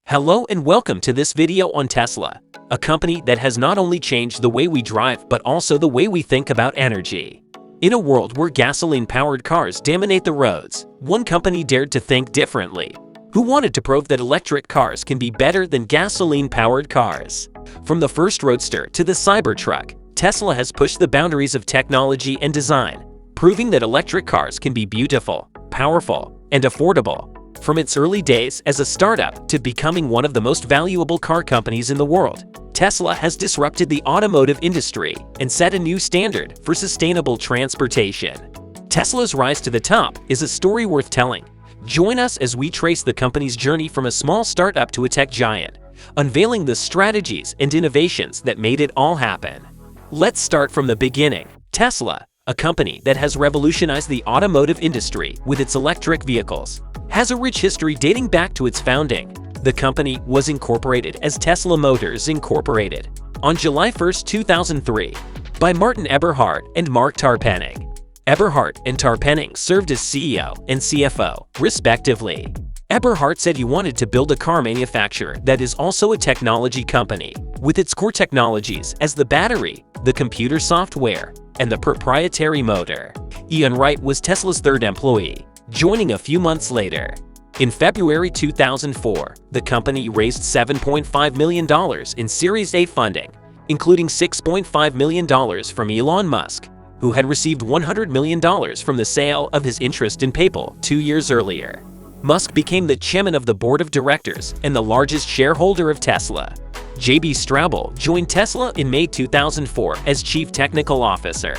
Hello and welcome to this video on Tesla, a company that has not only changed the way we drive but also the way we think about energy. In a world where gasoline-powered cars dominate the roads, one company dared to think differently, who wanted to prove that electric cars can be better than gasoline-powered cars. From the first Roadster to the Cybertruck, Tesla has pushed the boundaries of technology and design, proving that electric cars can be beautiful, powerful, and affordable. From its early days as a startup to becoming one of the most valuable car companies in the world, Tesla has disrupted the automotive industry and set a new standard for sustainable transportation. Tesla's rise to the top is a story worth telling. Join us as we trace the company's journey from a small startup to a tech giant, unveiling the strategies and innovations that made it all happen. Let's start from the beginning. Tesla, a company that has revolutionized the automotive industry with its electric vehicles, has a rich history dating back to its founding. The company was incorporated as Tesla Motors Incorporated on July 1, 2003, by Martin Eberhard and Mark Tarpenning. Eberhard and Tarpenning served as CEO and CFO, respectively. Eberhard said he wanted to build a car manufacturer that is also a technology company, with its core technologies as the battery, the computer software, and the proprietary motor. Ian Wright was Tesla's third employee, joining a few months later. In February 2004, the company raised $7.5 million in Series A funding, including $6.5 million from Elon Musk, who had received $100 million from the sale of his interest in PayPal 2 years earlier. Musk became the chairman of the board of directors and the largest shareholder of Tesla. J.B. Straubel joined Tesla in May 2004 as chief technical officer.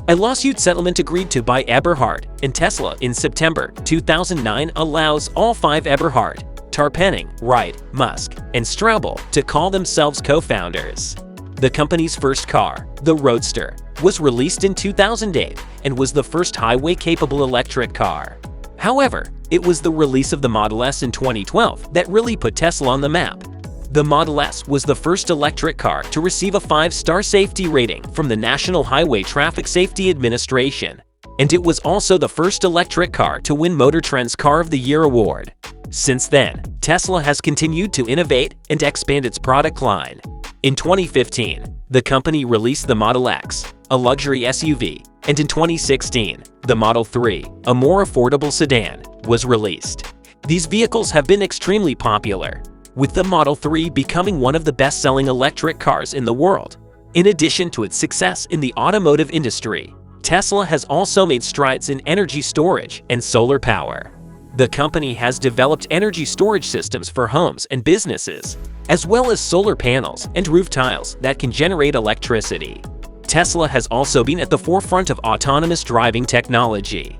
A lawsuit settlement agreed to by Eberhard and Tesla in September 2009 allows all five Eberhard, Tarpenning, Wright, Musk, and Straubel to call themselves co-founders. The company's first car, the Roadster, was released in 2008 and was the first highway-capable electric car. However, it was the release of the Model S in 2012 that really put Tesla on the map. The Model S was the first electric car to receive a 5-star safety rating from the National Highway Traffic Safety Administration, and it was also the first electric car to win Motor Trend's Car of the Year award. Since then, Tesla has continued to innovate and expand its product line. In 2015, the company released the Model X, a luxury SUV, and in 2016, the Model 3, a more affordable sedan, was released. These vehicles have been extremely popular, with the Model 3 becoming one of the best-selling electric cars in the world. In addition to its success in the automotive industry, Tesla has also made strides in energy storage and solar power. The company has developed energy storage systems for homes and businesses, as well as solar panels and roof tiles that can generate electricity. Tesla has also been at the forefront of autonomous driving technology.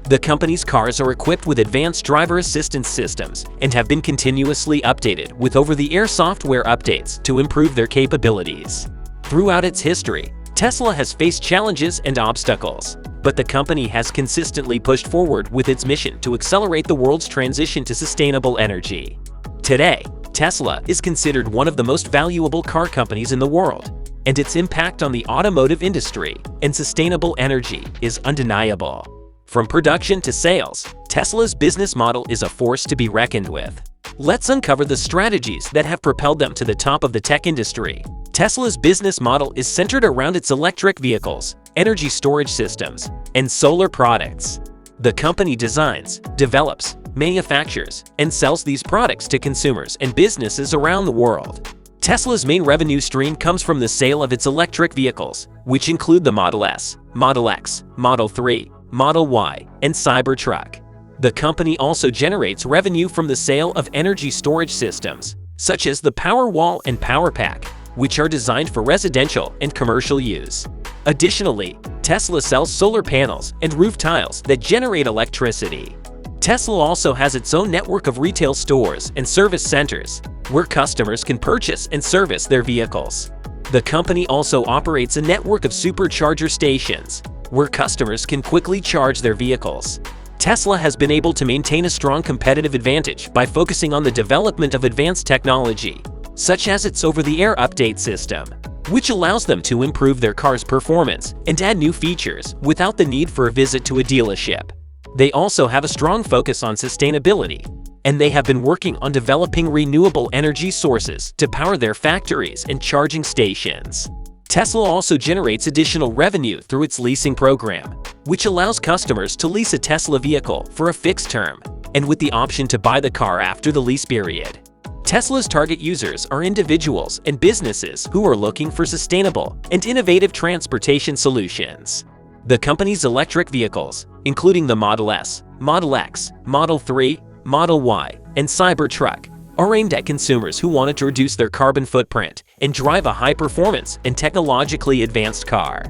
The company's cars are equipped with advanced driver assistance systems and have been continuously updated with over-the-air software updates to improve their capabilities. Throughout its history, Tesla has faced challenges and obstacles, but the company has consistently pushed forward with its mission to accelerate the world's transition to sustainable energy. Today, Tesla is considered one of the most valuable car companies in the world, and its impact on the automotive industry and sustainable energy is undeniable. From production to sales, Tesla's business model is a force to be reckoned with. Let's uncover the strategies that have propelled them to the top of the tech industry. Tesla's business model is centered around its electric vehicles, energy storage systems, and solar products. The company designs, develops, manufactures, and sells these products to consumers and businesses around the world. Tesla's main revenue stream comes from the sale of its electric vehicles, which include the Model S, Model X, Model 3, Model Y, and Cybertruck. The company also generates revenue from the sale of energy storage systems, such as the Powerwall and PowerPack, which are designed for residential and commercial use. Additionally, Tesla sells solar panels and roof tiles that generate electricity. Tesla also has its own network of retail stores and service centers, where customers can purchase and service their vehicles. The company also operates a network of supercharger stations, where customers can quickly charge their vehicles. Tesla has been able to maintain a strong competitive advantage by focusing on the development of advanced technology, such as its over-the-air update system, which allows them to improve their car's performance and add new features without the need for a visit to a dealership. They also have a strong focus on sustainability, and they have been working on developing renewable energy sources to power their factories and charging stations. Tesla also generates additional revenue through its leasing program, which allows customers to lease a Tesla vehicle for a fixed term and with the option to buy the car after the lease period. Tesla's target users are individuals and businesses who are looking for sustainable and innovative transportation solutions. The company's electric vehicles, including the Model S, Model X, Model 3, Model Y, and Cybertruck, are aimed at consumers who wanted to reduce their carbon footprint and drive a high-performance and technologically advanced car.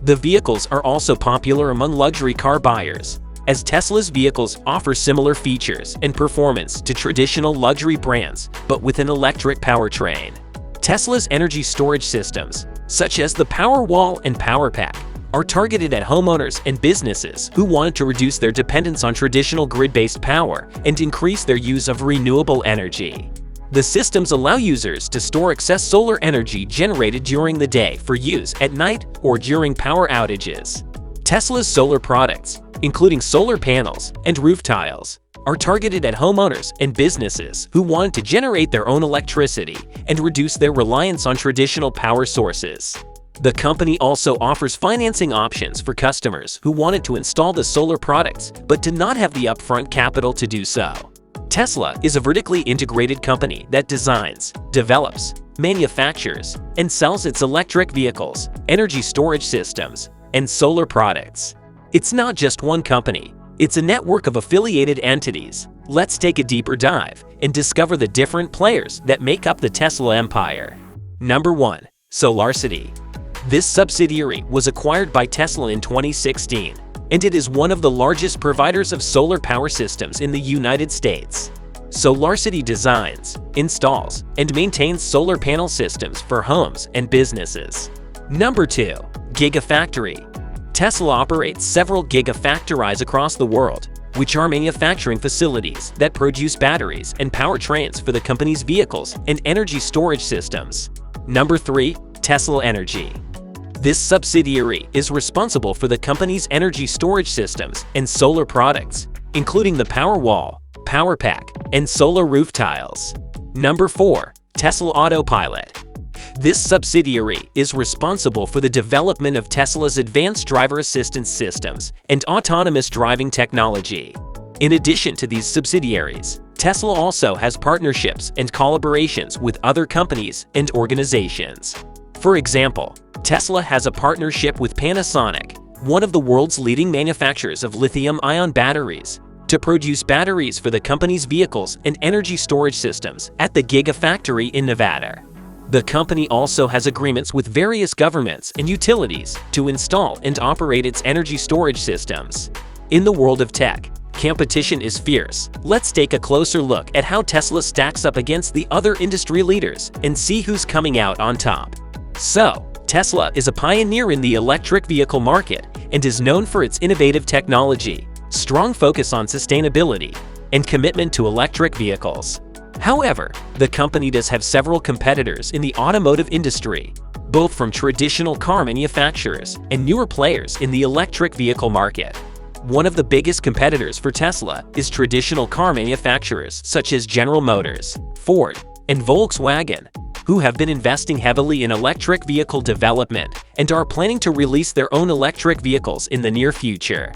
The vehicles are also popular among luxury car buyers, as Tesla's vehicles offer similar features and performance to traditional luxury brands, but with an electric powertrain. Tesla's energy storage systems, such as the Powerwall and PowerPack, are targeted at homeowners and businesses who wanted to reduce their dependence on traditional grid-based power and increase their use of renewable energy. The systems allow users to store excess solar energy generated during the day for use at night or during power outages. Tesla's solar products, including solar panels and roof tiles, are targeted at homeowners and businesses who wanted to generate their own electricity and reduce their reliance on traditional power sources. The company also offers financing options for customers who wanted to install the solar products but did not have the upfront capital to do so. Tesla is a vertically integrated company that designs, develops, manufactures, and sells its electric vehicles, energy storage systems, and solar products. It's not just one company, it's a network of affiliated entities. Let's take a deeper dive and discover the different players that make up the Tesla empire. Number 1. SolarCity. This subsidiary was acquired by Tesla in 2016, and it is one of the largest providers of solar power systems in the United States. SolarCity designs, installs, and maintains solar panel systems for homes and businesses. Number 2. Gigafactory. Tesla operates several gigafactories across the world, which are manufacturing facilities that produce batteries and powertrains for the company's vehicles and energy storage systems. Number 3. Tesla Energy. This subsidiary is responsible for the company's energy storage systems and solar products, including the Powerwall, PowerPack, and solar roof tiles. Number 4. Tesla Autopilot. This subsidiary is responsible for the development of Tesla's advanced driver assistance systems and autonomous driving technology. In addition to these subsidiaries, Tesla also has partnerships and collaborations with other companies and organizations. For example, Tesla has a partnership with Panasonic, one of the world's leading manufacturers of lithium-ion batteries, to produce batteries for the company's vehicles and energy storage systems at the Gigafactory in Nevada. The company also has agreements with various governments and utilities to install and operate its energy storage systems. In the world of tech, competition is fierce. Let's take a closer look at how Tesla stacks up against the other industry leaders and see who's coming out on top. So, Tesla is a pioneer in the electric vehicle market and is known for its innovative technology, strong focus on sustainability, and commitment to electric vehicles. However, the company does have several competitors in the automotive industry, both from traditional car manufacturers and newer players in the electric vehicle market. One of the biggest competitors for Tesla is traditional car manufacturers such as General Motors, Ford, and Volkswagen, who have been investing heavily in electric vehicle development and are planning to release their own electric vehicles in the near future.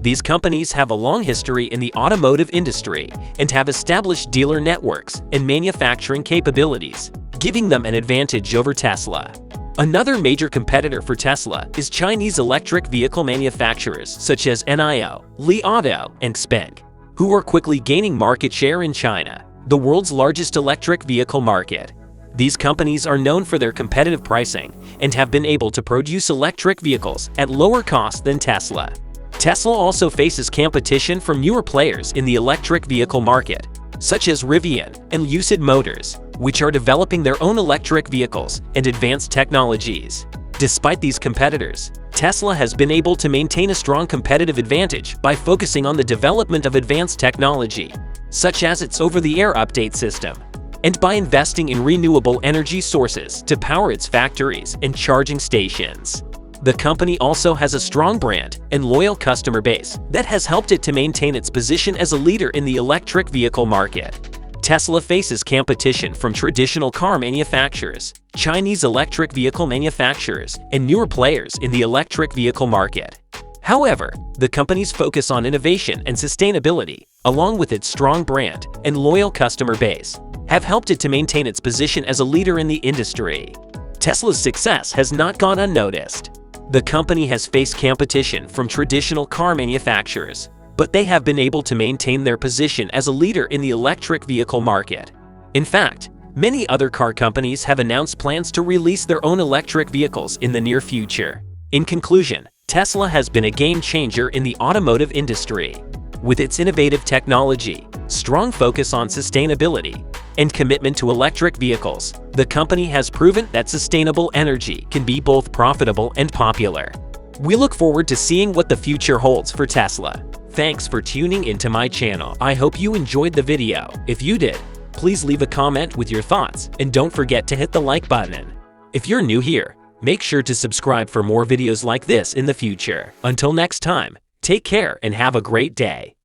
These companies have a long history in the automotive industry and have established dealer networks and manufacturing capabilities, giving them an advantage over Tesla. Another major competitor for Tesla is Chinese electric vehicle manufacturers such as NIO, Li Auto, and XPeng, who are quickly gaining market share in China, the world's largest electric vehicle market. These companies are known for their competitive pricing and have been able to produce electric vehicles at lower cost than Tesla. Tesla also faces competition from newer players in the electric vehicle market, such as Rivian and Lucid Motors, which are developing their own electric vehicles and advanced technologies. Despite these competitors, Tesla has been able to maintain a strong competitive advantage by focusing on the development of advanced technology, such as its over-the-air update system, and by investing in renewable energy sources to power its factories and charging stations. The company also has a strong brand and loyal customer base that has helped it to maintain its position as a leader in the electric vehicle market. Tesla faces competition from traditional car manufacturers, Chinese electric vehicle manufacturers, and newer players in the electric vehicle market. However, the company's focus on innovation and sustainability, along with its strong brand and loyal customer base, have helped it to maintain its position as a leader in the industry. Tesla's success has not gone unnoticed. The company has faced competition from traditional car manufacturers, but they have been able to maintain their position as a leader in the electric vehicle market. In fact, many other car companies have announced plans to release their own electric vehicles in the near future. In conclusion, Tesla has been a game changer in the automotive industry. With its innovative technology, strong focus on sustainability, and commitment to electric vehicles, the company has proven that sustainable energy can be both profitable and popular. We look forward to seeing what the future holds for Tesla. Thanks for tuning into my channel. I hope you enjoyed the video. If you did, please leave a comment with your thoughts and don't forget to hit the like button. If you're new here, make sure to subscribe for more videos like this in the future. Until next time, take care and have a great day.